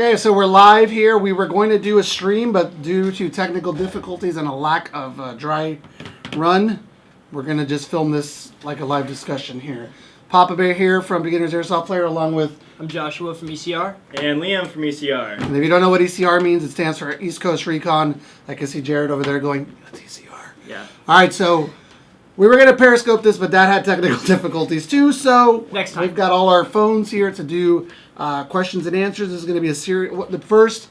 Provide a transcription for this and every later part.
Okay, so we're live here. We were going to do a stream, but due to technical difficulties and a lack of dry run, we're going to just film this like a live discussion here. Papa Bear here from Beginner's Airsoft Player, along with... I'm Joshua from ECR. And Liam from ECR. And if you don't know what ECR means, it stands for East Coast Recon. I can see Jared over there going, that's ECR. Yeah. All right, so we were going to Periscope this, but that had technical difficulties too, so Next time. we've got all our phones here to do questions and answers. This is going to be the first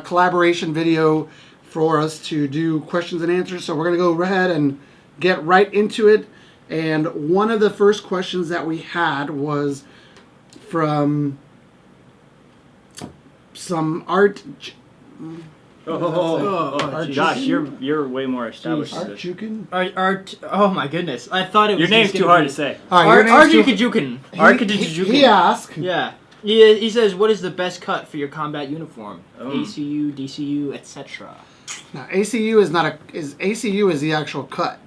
collaboration video for us to do questions and answers, so we're going to go ahead and get right into it. And one of the first questions that we had was from some art... Josh, you're way more established. Art Jukin? Art. Oh my goodness! I thought it was. Your name's too hard to say. Art Arjukajukin. He asked. Yeah. He says, "What is the best cut for your combat uniform? Oh. ACU, DCU, etc." Now, ACU is not ACU is the actual cut.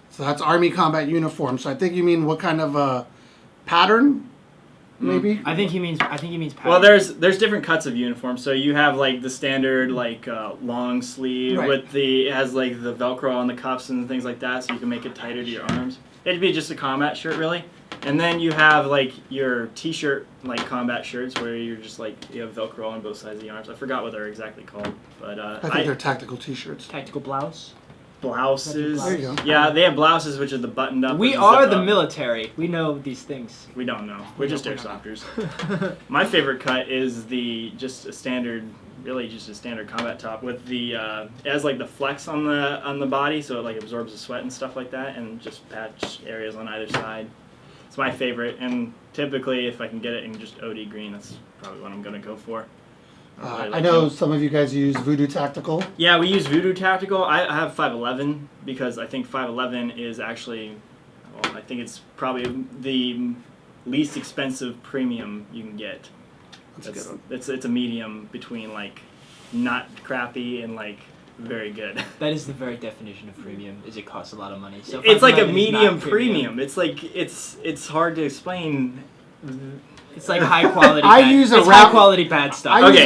So that's Army Combat Uniform. So I think you mean what kind of pattern, maybe? I think he means. Pattern. Well, there's different cuts of uniform. So you have like the standard long sleeve Right. with it has like the Velcro on the cuffs and things like that, so you can make it tighter to your arms. It'd be just a combat shirt, really. And then you have like your T-shirt like combat shirts where you're just like you have Velcro on both sides of the arms. I forgot what they're exactly called, but I think they're tactical T-shirts. Tactical blouse. blouses. There you go. Yeah, they have blouses which are the buttoned up. We with are zip the up. military. We know these things. We don't know. We're just airsofters. My favorite cut is just a standard combat top with the it has like the flex on the body, so it like absorbs the sweat and stuff like that, and just patch areas on either side. It's my favorite, and typically if I can get it in just OD green, that's probably what I'm gonna go for. I know some of you guys use Voodoo Tactical. Yeah, we use Voodoo Tactical. I have 511 because I think 511 is actually, well, I think it's probably the least expensive premium you can get. That's a good one. It's a medium between like not crappy and like very good. That is the very definition of premium. Is it costs a lot of money. So It's like a 511 is medium not premium. It's like it's hard to explain. It's like high quality. high quality bad stuff. Okay,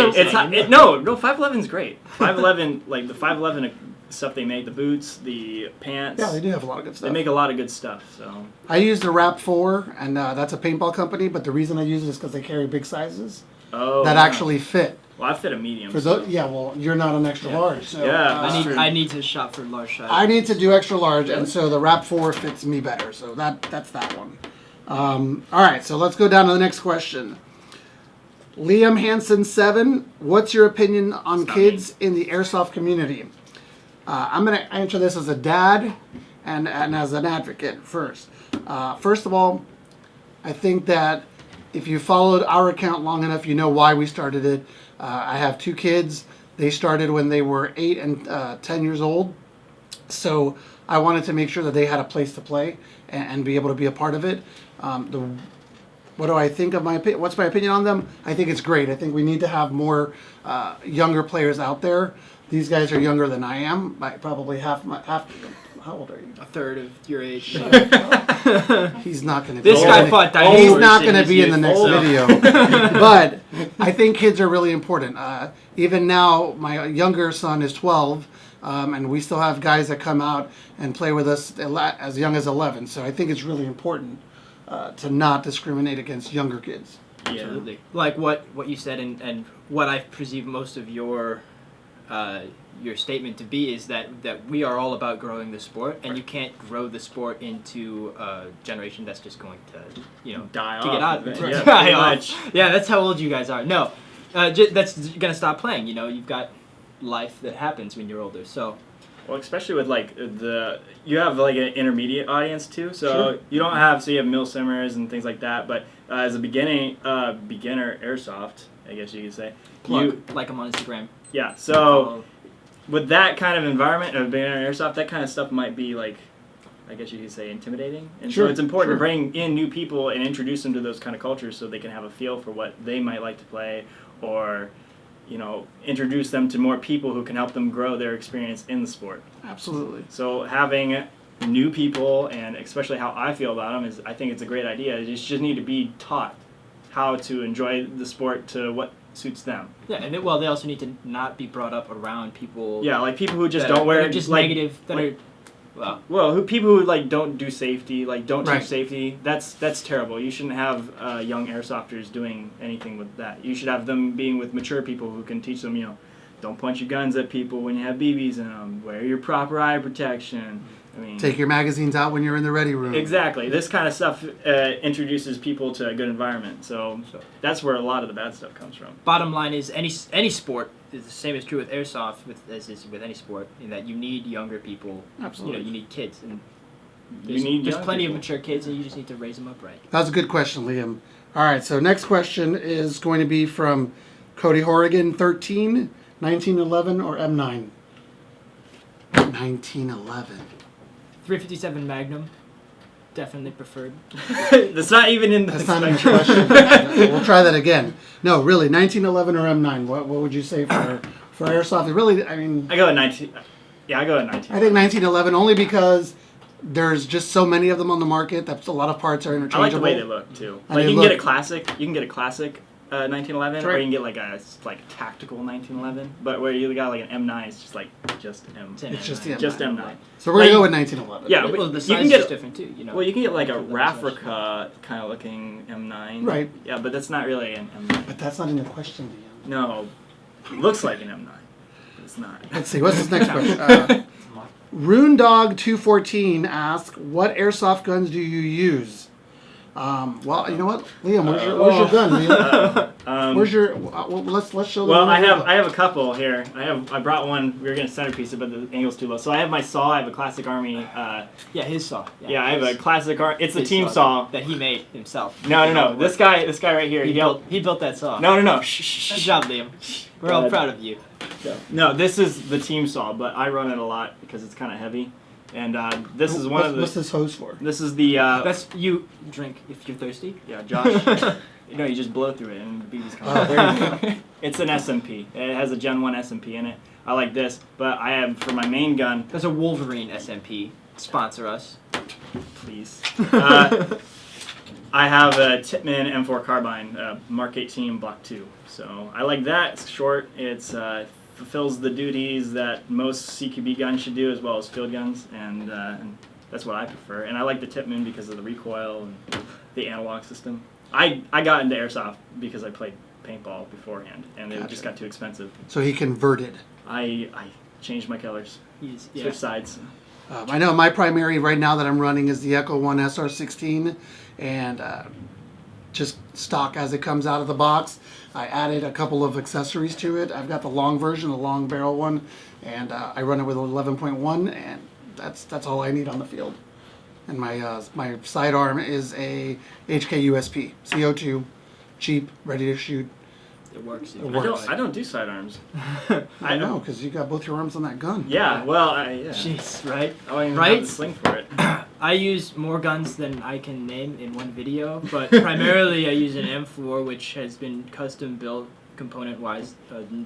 no 511's great. 511 like the 511 stuff they make, the boots, the pants. Yeah, they do have a lot of good stuff. They make a lot of good stuff. So I use the Rap 4, and that's a paintball company, but the reason I use it is because they carry big sizes that actually fit. Well, I fit a medium. Yeah, well, you're not an extra large. So, Yeah, I need to shop for large size. I need to do extra large, and so the Rap 4 fits me better. So that's that one. All right, so let's go down to the next question. Liam Hansen 7, what's your opinion on kids in the airsoft community? I'm going to answer this as a dad and as an advocate first. First of all, I think that if you followed our account long enough, you know why we started it. I have 2 kids. They started when they were 8 and 10 years old. So I wanted to make sure that they had a place to play and be able to be a part of it. What do I think of what's my opinion on them? I think it's great. I think we need to have more younger players out there. These guys are younger than I am, by probably half. How old are you? A third of your age. He's not going to be. This guy fought dinosaurs. He's not going to be in the next video. But I think kids are really important. Even now, my younger son is 12, and we still have guys that come out and play with us as young as 11. So I think it's really important to not discriminate against younger kids. Yeah. Absolutely. Like what you said and what I perceive most of your statement to be is that we are all about growing the sport, and you can't grow the sport into a generation that's just going to die off. Get out. Yeah, Die off. Yeah, that's how old you guys are. No, that's gonna stop playing. You've got life that happens when you're older. So. Well, especially with like you have like an intermediate audience too, so Sure. you have mil simmers and things like that. But as a beginner airsoft, I guess you could say, Like them on Instagram. Yeah. So with that kind of environment of beginner airsoft, that kind of stuff might be like, I guess you could say, intimidating. And Sure, so it's important sure. to bring in new people and introduce them to those kind of cultures so they can have a feel for what they might like to play, or introduce them to more people who can help them grow their experience in the sport. Absolutely. So having new people, and especially how I feel about them, I think it's a great idea. You just need to be taught how to enjoy the sport to what suits them. Yeah, and they also need to not be brought up around people. Yeah, like people who just that don't wear that are just like, negative. That like, are well. Well, people who like don't do safety, like don't Right. teach safety, that's terrible. You shouldn't have young airsofters doing anything with that. You should have them being with mature people who can teach them, don't point your guns at people when you have BBs in them. Wear your proper eye protection. I mean, Take your magazines out when you're in the ready room. exactly. This kind of stuff introduces people to a good environment. So that's where a lot of the bad stuff comes from. Bottom line is any sport is the same is true with airsoft as is with any sport in that you need younger people. Absolutely. You need kids and There's there's young plenty people. of mature kids and you just need to raise them up right. That's a good question, Liam. All right, so next question is going to be from Cody Horrigan, 13, 1911 or M9? 1911. 357 Magnum, definitely preferred. That's not even in the That's not in the spectrum. question. We'll try that again. No, really, 1911 or M9? What would you say for airsoft? It really, I mean, I go at 19. Yeah, I go at 19. I think 1911 only because there's just so many of them on the market that a lot of parts are I interchangeable. like the way they look too. And Like they you can get look- a classic. You can get a classic 1911, or Right. you can get like a tactical 1911. But where you got like an M9, it's just M. It's just the Just M9. M9. So we're Like- gonna go with 1911. Yeah, but Well, the you size can is get different too. well, you can get like a Different size. Rafrica kind of looking M9. Right. Yeah, but that's not really an M9. But that's not in the question, Liam. No, it looks like an M9, but it's not. Let's see, what's this next question? RuneDog214 asks, what airsoft guns do you use? Well, you know what, Liam, where's your gun, Liam? Where's your? Let's show them. Well, what I we have got. I have a couple here. I brought one. We were gonna centerpiece it, but the angle's too low. So I have my saw. I have a classic Army. Yeah, his saw. Yeah, I have a classic It's a his team saw. that he made himself. No. This guy right here. He built that saw. No. Good job, Liam. We're all proud of you. No, this is the team saw, but I run it a lot because it's kind of heavy. And this is one of the. What's this hose for? This is the. That's you drink if you're thirsty. Yeah, Josh. You just blow through it and the BB's come out. There you go. It's an SMP. It has a Gen 1 SMP in it. I like this, but I have for my main gun. That's a Wolverine SMP. Sponsor us. Please. I have a Tippmann M4 carbine, Mark 18 Block 2. So I like that. It's short. It's fulfills the duties that most CQB guns should do, as well as field guns, and that's what I prefer. And I like the Tippmann because of the recoil and the analog system. I got into airsoft because I played paintball beforehand, and it Gotcha. just got too expensive. So he converted. I changed my colors, switch sides. I know my primary right now that I'm running is the Echo One SR16, and just stock as it comes out of the box. I added a couple of accessories to it. I've got the long version, the long barrel one, and I run it with 11.1, and that's all I need on the field. And my sidearm is a HK USP CO2, cheap, ready to shoot. It works. It works. I don't do sidearms. I know, because you got both your arms on that gun. Yeah, well, yeah. Jeez, right? I don't even Right? have the sling for it. I use more guns than I can name in one video, but primarily I use an M4, which has been custom built component-wise.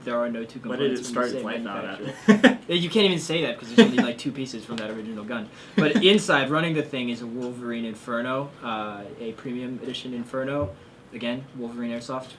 There are no two What did components it from start the its same life out manufacturer. at? You can't even say that because there's only like two pieces from that original gun. But inside, running the thing is a Wolverine Inferno, a premium edition Inferno. Again, Wolverine Airsoft.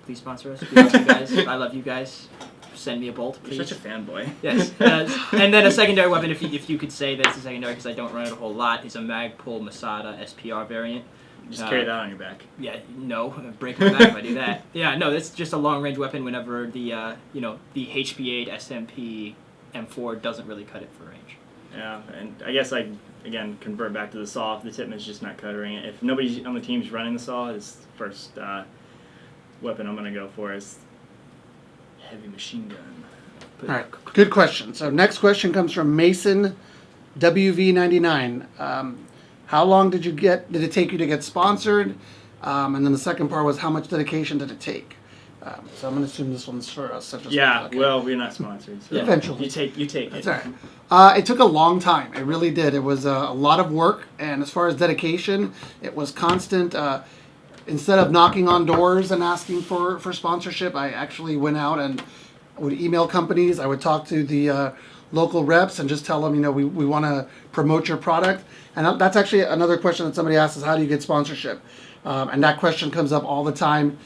Please sponsor us. We love you guys. I love you guys. Send me a bolt, please. You're such a fanboy. Yes. And then a secondary weapon, if you could say that's a secondary because I don't run it a whole lot, is a Magpul Masada SPR variant. Just carry that on your back. Yeah, no, break my back if I do that. Yeah, no, that's just a long range weapon whenever the the HP8 SMP M4 doesn't really cut it for range. Yeah, and I guess I again convert back to the saw. If the Tippmann's just not cutting it. If nobody on the team's running the saw, his first weapon I'm gonna go for is heavy machine gun. All right, good question. So next question comes from Mason WV99. How long did it take you to get sponsored? And then the second part was how much dedication did it take? So I'm going to assume this one's for us. Yeah, okay. well, we're not sponsored. So Eventually. you take That's it. all right. It took a long time. It really did. It was a lot of work, and as far as dedication, it was constant. Instead of knocking on doors and asking for sponsorship, I actually went out and would email companies. I would talk to the local reps and just tell them, we want to promote your product. And that's actually another question that somebody asks is, how do you get sponsorship? And that question comes up all the time.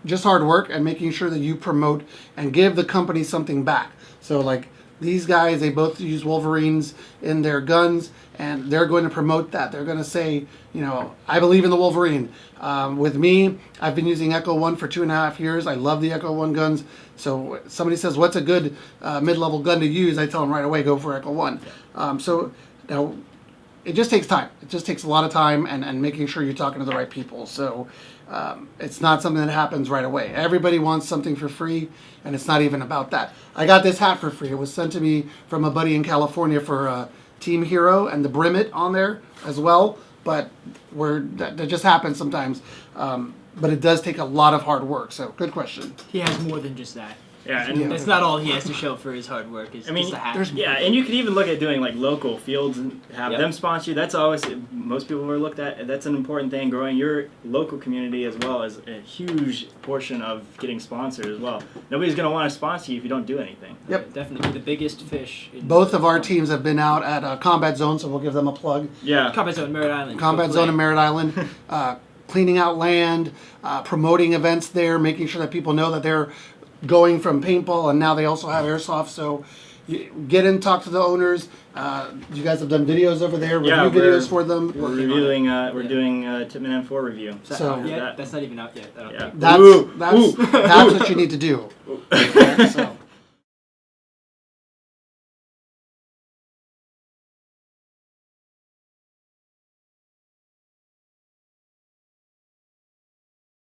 just hard work and making sure that you promote and give the company something back. So like these guys, they both use Wolverines in their guns, and they're going to promote that. They're going to say, you know, I believe in the Wolverine. With me, I've been using Echo 1 for 2.5 years. I love the Echo 1 guns. So somebody says, what's a good mid-level gun to use? I tell them right away, go for Echo 1. So now it just takes time. It just takes a lot of time and making sure you're talking to the right people. So it's not something that happens right away. Everybody wants something for free, and it's not even about that. I got this hat for free. It was sent to me from a buddy in California for Team Hero and the Brimmet on there as well. But that just happens sometimes. But it does take a lot of hard work. So good question. He has more than just that. Yeah, and Yeah. That's not all he has to show for his hard work. Is I mean, just a hat. there's- yeah, and you could even look at doing like local fields and have Yep. them sponsor you. That's always most people are looked at. That's an important thing. Growing your local community as well is a huge portion of getting sponsored as well. Nobody's gonna want to sponsor you if you don't do anything. Yep. Definitely the biggest fish. In Both of our teams have been out at Combat Zone, so we'll give them a plug. Yeah. Combat Zone, Merritt Island. Combat Go Zone play. in Merritt Island, cleaning out land, promoting events there, making sure that people know that they're going from paintball, and now they also have airsoft. So you get in, talk to the owners. You guys have done videos over there, review Yeah, videos for them. We're Working on reviewing. We're Yeah. doing Tipman M4 review. Is that So- out yet? That- That's not even out yet. I don't Yeah. think. That's Ooh, that's ooh, that's what you need to do. Okay, so